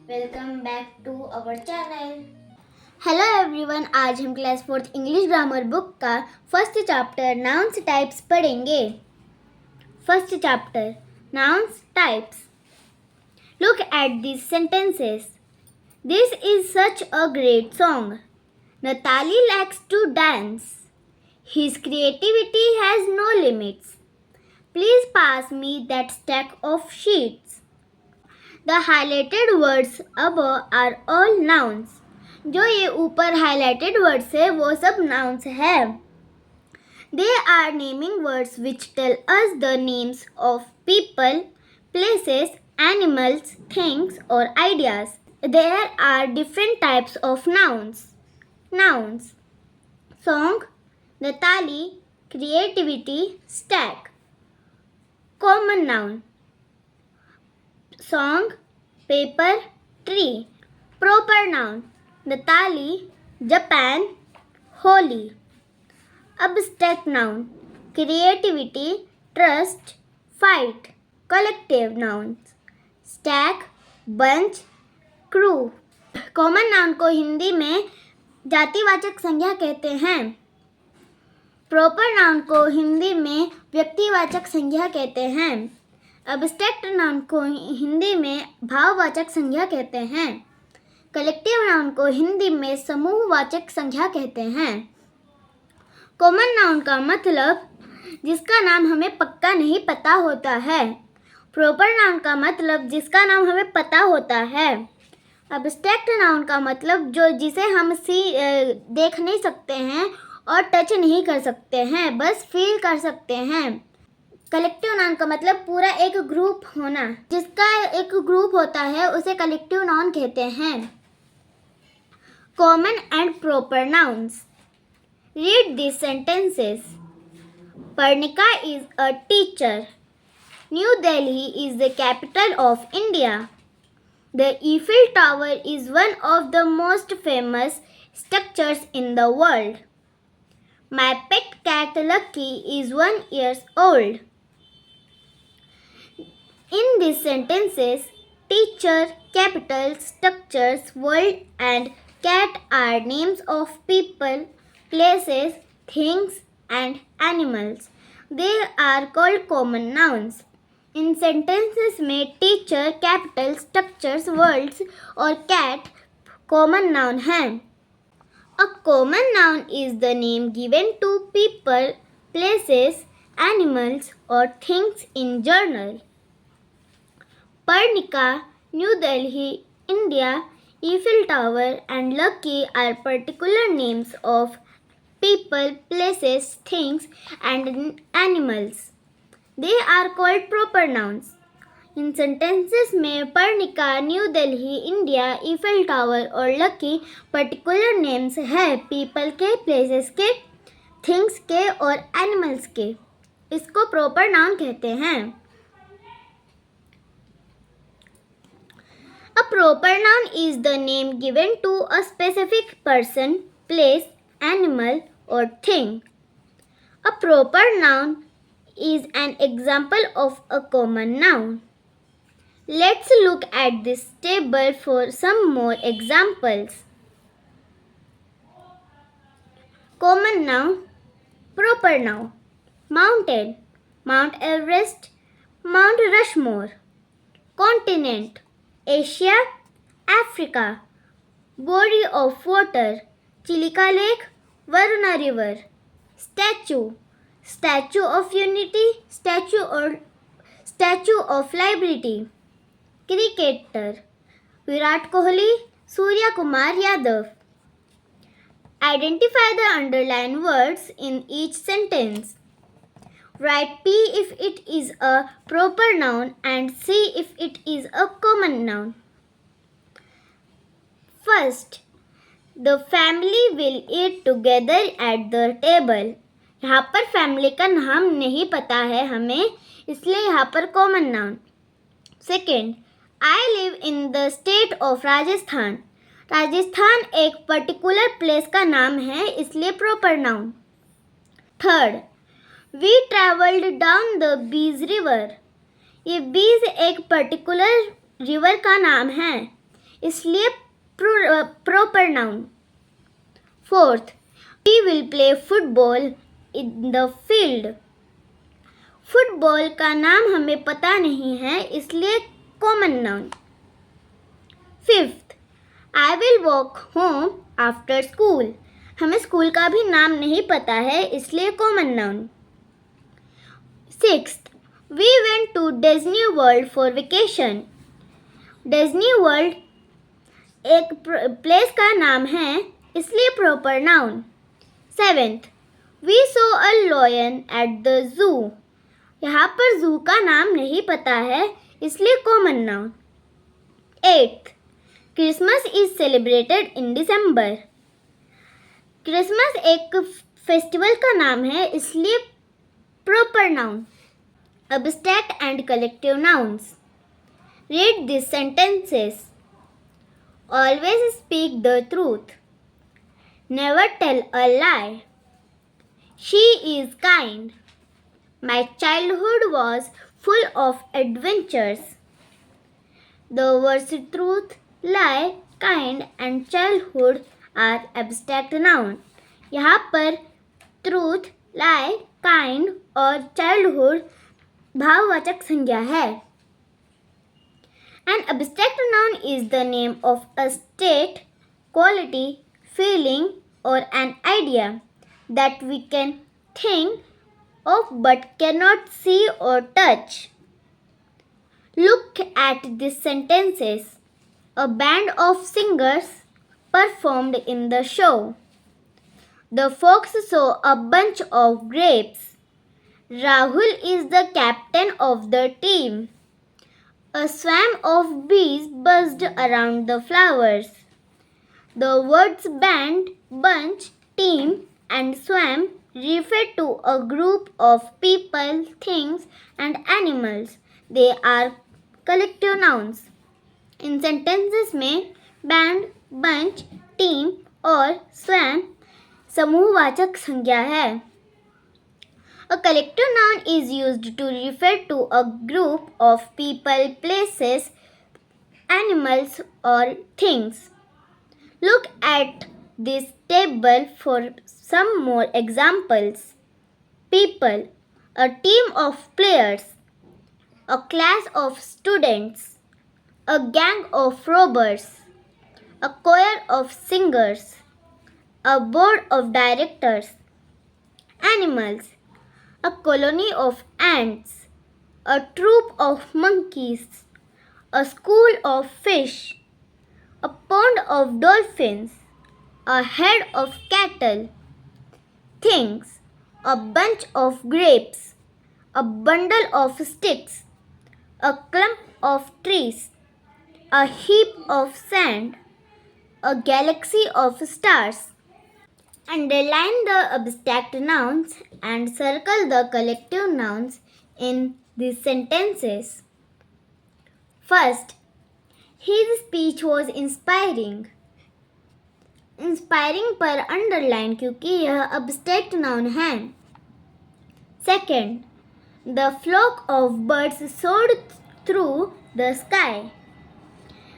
Welcome back to our channel. Hello everyone, आज हम class 4th English grammar book का first chapter nouns types पढ़ेंगे। First chapter nouns types. Look at these sentences. This is such a great song. Natali likes to dance. His creativity has no limits. Please pass me that stack of sheets. The highlighted words above are all nouns. जो ये ऊपर highlighted words है वो सब nouns है. They are naming words which tell us the names of people, places, animals, things or ideas. There are different types of nouns. Nouns: song, Natali, creativity, stack. Common noun: song, paper, tree. Proper noun: Natali, Japan, Holi. Abstract noun: creativity, trust, fight. Collective nouns: stack, bunch, crew. Common noun को हिंदी में जातिवाचक संज्ञा कहते हैं. Proper noun को हिंदी में व्यक्तिवाचक संज्ञा कहते हैं. अब्स्ट्रैक्ट नाउन को हिंदी में भाववाचक संज्ञा कहते हैं. कलेक्टिव नाउन को हिंदी में समूहवाचक संज्ञा कहते हैं. कॉमन नाउन का मतलब जिसका नाम हमें पक्का नहीं पता होता है. प्रॉपर नाउन का मतलब जिसका नाम हमें पता होता है. अब्स्ट्रैक्ट नाउन का मतलब जिसे हम देख नहीं सकते हैं और टच नहीं कर सकते हैं, बस फील कर सकते हैं. कलेक्टिव नाउन का मतलब पूरा एक ग्रुप होना. जिसका एक ग्रुप होता है उसे कलेक्टिव नाउन कहते हैं. Common and proper nouns. Read this sentences. Parnika is a teacher. New Delhi is the capital of India. The Eiffel tower is one of the most famous structures in the world. My pet cat Lucky is 1 year old. In these sentences, teacher, capital, structures, world and cat are names of people, places, things and animals. They are called common nouns. In sentences में teacher, capital, structures, worlds और cat common noun हैं. A common noun is the name given to people, places, animals or things in general. Pernika, New Delhi, India, Eiffel Tower and Lucky are particular names of people, places, things and animals. They are called proper nouns. इन sentences में Parnika, New Delhi, India, Eiffel tower और Lucky particular names है people के, places के, things के और animals के. इसको प्रॉपर नाउन कहते हैं. A proper noun is the name given to a specific person, place, animal or thing. A proper noun is an example of a common noun. Let's look at this table for some more examples. Common noun, proper noun. Mountain, Mount Everest, Mount Rushmore. Continent, Asia, Africa. Body of water, Chilika Lake, Varuna River. Statue, Statue of Unity, Statue of Liberty. Cricketer, Virat Kohli, Surya Kumar Yadav. Identify the underlined words in each sentence. Write P if it is a proper noun and C if it is a common noun. First, the family will eat together at the table. यहाँ पर family का नाम नहीं पता है हमें, इसलिए यहाँ पर common noun. Second, I live in the state of Rajasthan. Rajasthan एक पर्टिकुलर प्लेस का नाम है, इसलिए proper noun. Third, We traveled down the Bees river. ये बीज एक पर्टिकुलर रिवर का नाम है, इसलिए proper noun. Fourth, we will play football in the field. Football का नाम हमें पता नहीं है, इसलिए common noun. Fifth, I will walk home after school. हमें स्कूल का भी नाम नहीं पता है, इसलिए common noun. Sixth, we went to Disney World for vacation. Disney World एक प्लेस का नाम है, इसलिए proper noun. Seventh, we saw a lion at the zoo. यहाँ पर जू का नाम नहीं पता है, इसलिए common noun. Eighth, Christmas is celebrated in December. Christmas एक फेस्टिवल का नाम है, इसलिए proper noun. Abstract and collective nouns. Read these sentences. Always speak the truth. Never tell a lie. She is kind. My childhood was full of adventures. The words truth, lie, kind and childhood are abstract noun. यहाँ पर truth, lie, kind और childhood भाववाचक संज्ञा है. An abstract noun is the name of a state, quality, feeling or an idea that we can think of but cannot see or touch. Look at these sentences. A band of singers performed in the show. The fox saw a bunch of grapes. Rahul is the captain of the team. A swarm of bees buzzed around the flowers. The words band, bunch, team and swarm refer to a group of people, things and animals. They are collective nouns. In sentences में band, bunch, team और swarm समूहवाचक संज्ञा है. A collective noun is used to refer to a group of people, places, animals or things. Look at this table for some more examples. People, a team of players, a class of students, a gang of robbers, a choir of singers, a board of directors. Animals, a colony of ants, a troop of monkeys, a school of fish, a pond of dolphins, a herd of cattle. Things, a bunch of grapes, a bundle of sticks, a clump of trees, a heap of sand, a galaxy of stars. Underline the abstract nouns and circle the collective nouns in these sentences. First, his speech was inspiring. Inspiring पर underline क्योंकि यह abstract noun है. Second, the flock of birds soared through the sky.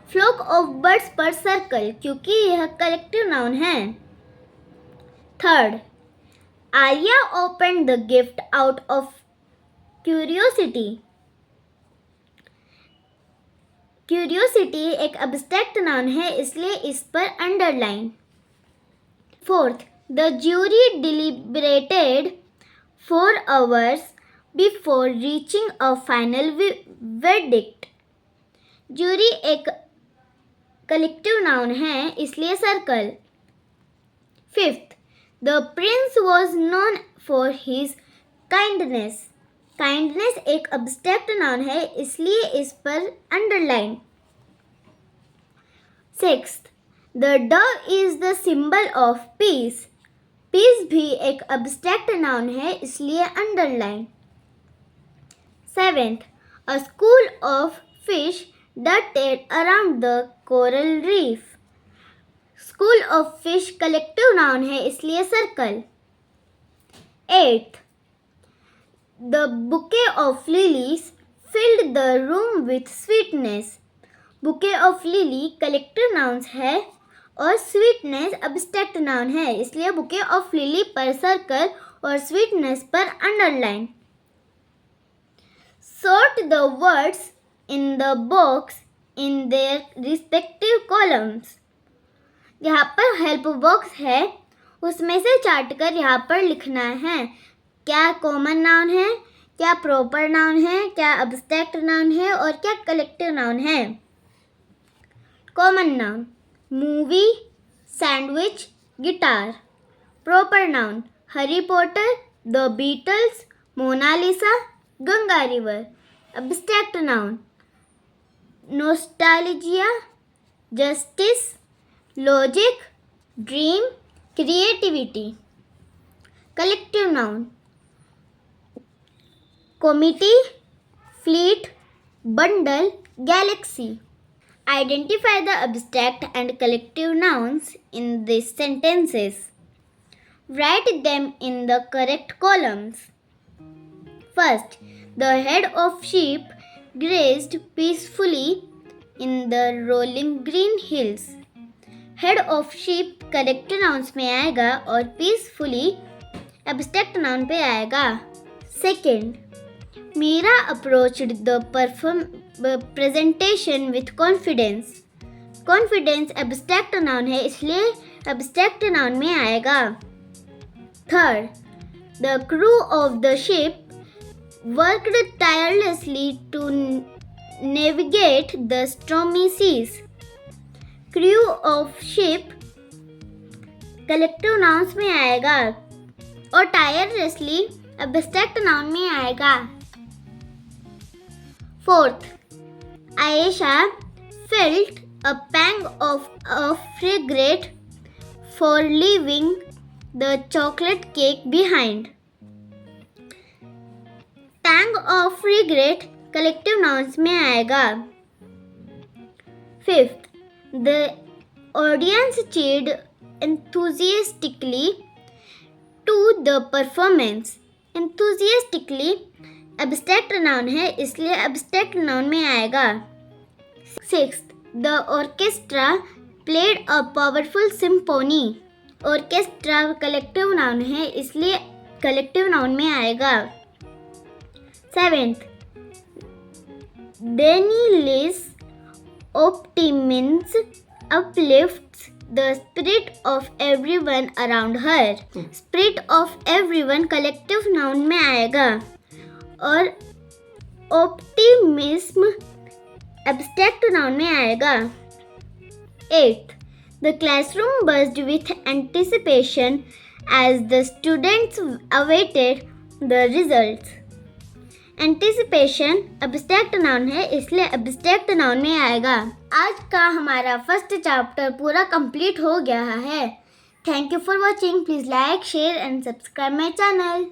Flock of birds पर circle क्योंकि यह collective noun है. Third, Arya opened the gift out of curiosity. Curiosity एक abstract noun है, इसलिए इस पर underline. Fourth, the jury deliberated 4 hours before reaching a final verdict. Jury एक collective noun है, इसलिए circle. Fifth, the prince was known for his kindness. Kindness एक abstract noun है, इसलिए इस पर underline. Sixth, the dove is the symbol of peace. Peace भी एक abstract noun है, इसलिए underline. Seventh, a school of fish darted around the coral reef. School of fish collective noun है, इसलिए circle. Eighth, the bouquet of lilies filled the room with sweetness. Bouquet of lily collective nouns है और sweetness abstract noun है, इसलिए bouquet of lily पर circle और sweetness पर underline. Sort the words in the box in their respective columns. यहाँ पर help box है, उसमें से चार्ट कर यहाँ पर लिखना है क्या कॉमन नाउन है, क्या प्रॉपर नाउन है, क्या एब्स्ट्रैक्ट नाउन है और क्या कलेक्टिव नाउन है। Common noun movie, sandwich, guitar. Proper noun Harry Potter, the Beatles, Mona Lisa, Ganga river. Abstract noun nostalgia, justice, logic, dream, creativity. Collective noun committee, fleet, bundle, galaxy. Identify the abstract and collective nouns in these sentences. Write them in the correct columns. First, the head of sheep grazed peacefully in the rolling green hills. Head of sheep correct nouns में आएगा और peacefully abstract noun पे आएगा। Second, Meera approached the presentation with confidence. Confidence abstract noun है, इसलिए abstract noun में आएगा। Third, the crew of the ship worked tirelessly to navigate the stormy seas. Crew of ship collective nouns में आएगा और tirelessly abstract noun में आएगा। Fourth, Ayesha felt a pang of regret for leaving the chocolate cake behind. Pang of regret collective nouns में आएगा। Fifth, the audience cheered enthusiastically to the performance. Enthusiastically abstract noun है, इसलिए abstract noun में आएगा। Sixth, the orchestra played a powerful symphony. Orchestra collective noun है, इसलिए collective noun में आएगा। Seventh, Daniel's optimism uplifts the spirit of everyone around her. Spirit of everyone collective noun में आएगा और ऑप्टिमिज्म एब्स्ट्रैक्ट नाउन में आएगा। 8th, the classroom buzzed with anticipation as the students awaited the results. Anticipation abstract noun है, इसलिए abstract noun में आएगा। आज का हमारा फर्स्ट चैप्टर पूरा कंप्लीट हो गया है। Thank you for watching. Please like, share and subscribe my channel.